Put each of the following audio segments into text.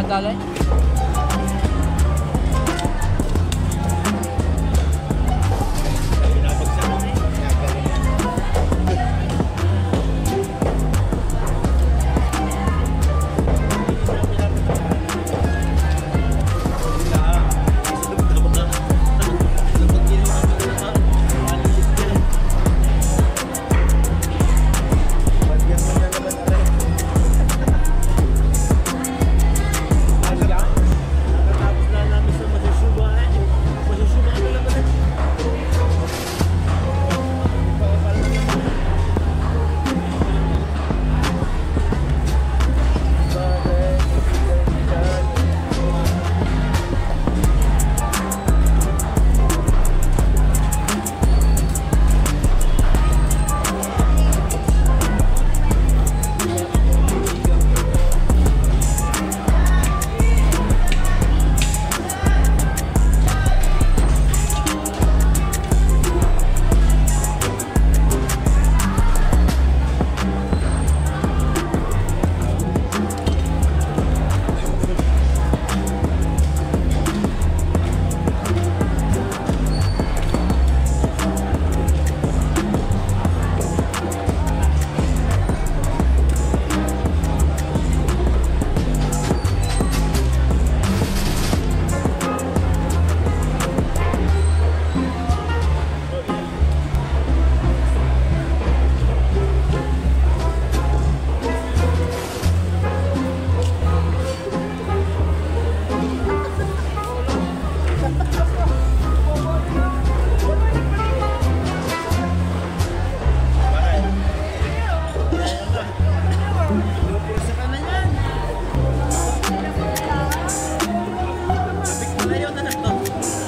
Dalay.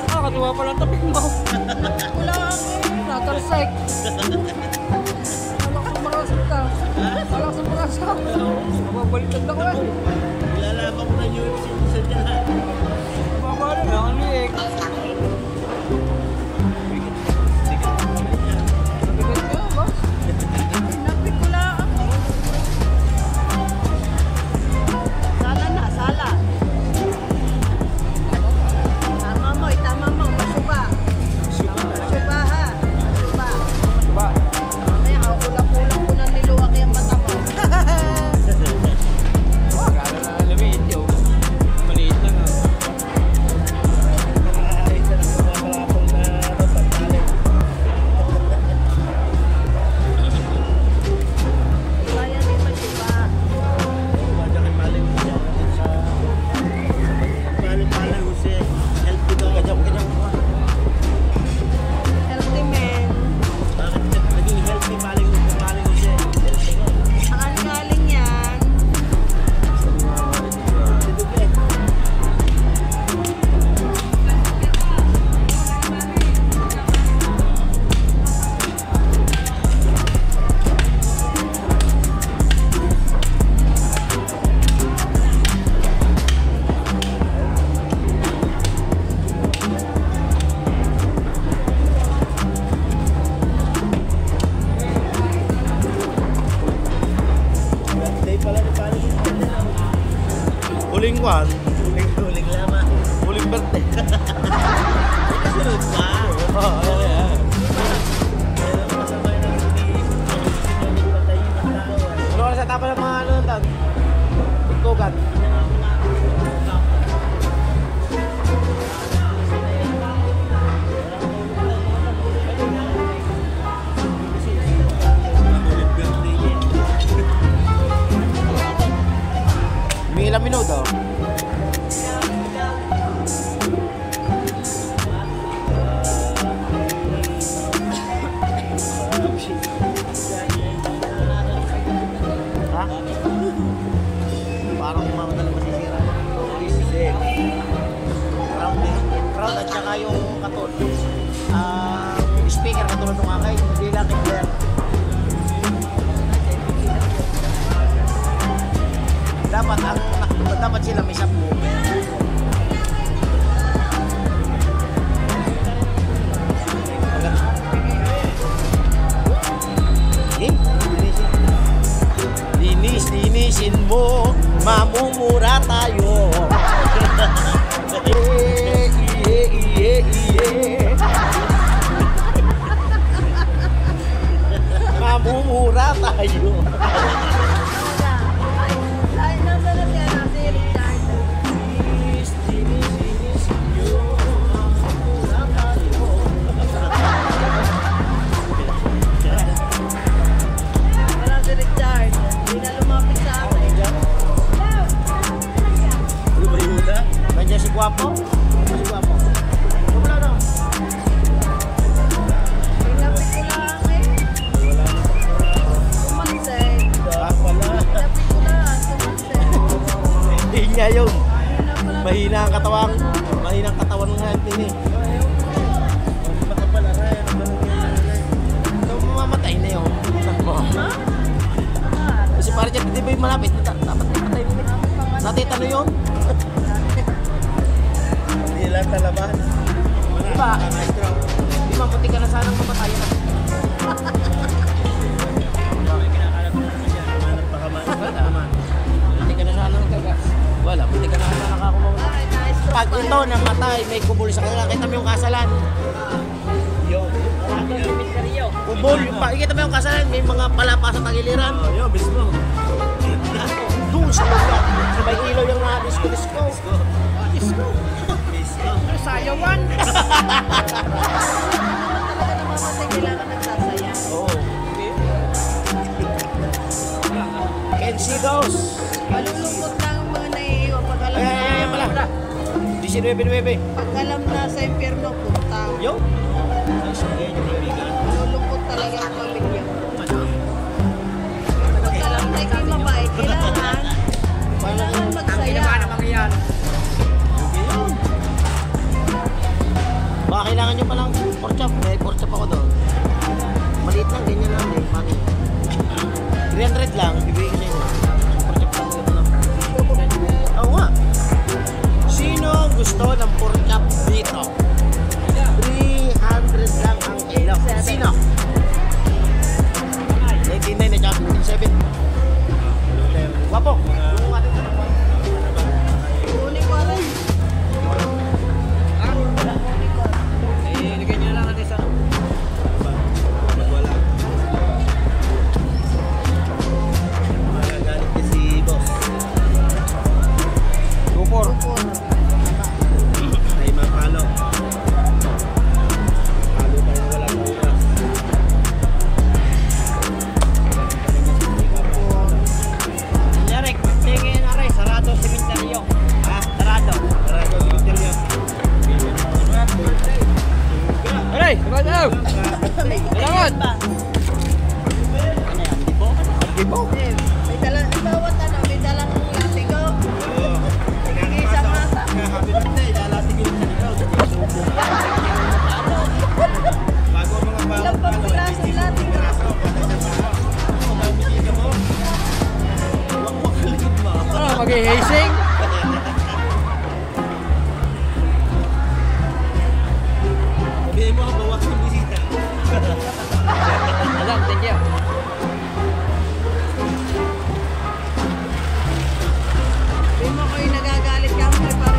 Nakatuwa pa lang tapik mo. Wala kang natalsik. Wala kang marasok ka. Wala kang marasok. Mababaliktad ako eh. Ilalaban ko na UFC sa dyan. Mababalo na ang liig. Nabigat ka ba? Napik ko lang. Sala na, sala. Huling kwan. Huling laman. Huling birthday. Kasunod ka. Oo, ayan. Pero masama na sinunod patayin ng tao. Ano oras sa tapa ng mga ano tan? Tugat. May ilang minuto? Ha? Parang mamagal masisira. Crowd at saka yung katon. Speaker katulad ng akay, hindi lang clear. Dapat sila may sapo. Linisin mo, mamumura tayo. Mamumura tayo. Nandiyan si Guapo? Si Guapo. Wala na. Hindi niya yung mahina ang katawan ng natin eh. So, mamamatay na yun. Kasi parang dyan, di ba yung malapit? Dapat matay mo. Natitano yun? Hindi lang talaban. Diba? Di ba, puti ka na sanang mamatay na. Puti ka na sanang kagas. Wala, puti ka na sanang nakakumamatay. Pag ito namatay, may kubol sa kanila. Kita mo yung kasalan. Kubol, kita mo yung kasalan, may mga palapa sa tagiliran. Yo, mismo. Doon sa lugar. Sa may ilaw yung disco. Sayawan. Oo. Can see those. Malulungkot lang ang mga naiiwan pag alam Ayan pala. 19-9. pag alam na sa impyerno punta. Yo. Malulungkot talaga ang pamilya. Pag alam na ikaw mabait, kailangan magsaya. yan. Baka kailangan nyo palang pork chop. May pork chop ako doon. Maliit lang, ganyan lang din. Pati 300 lang, bibigay ko sa inyo. Pork chop lang. Oo nga. Sino gusto ng pork chop dito? 300 lang ang kilo. Sino? 99 at saka 57. Wapo. Yung ating tanong. Huli ko rin. Ilagay niyo lang natin sa... Wala. Magagalit ka si boss. Gupor. Ay, mapalo. Palo tayo wala ng oras. Yarek, tingin na rin. Sarado sementeryo. Ha? Sarado. Sarado, simenteryo. Aray! Sarado! Kailangan! Gibo. May dala, bawat ano, may dalang latigo. Isa mata. Happy birthday, lalatigil sa ikaw. Bago ang mga bago. Ilang pang piraso latigo. Wak-wak ka likod mo. Ano, mag-i-hazing? Sabihin mo, bawas ng bisita. Alam, thank you. Hindi mo kayo nagagawa. Siyempre, pare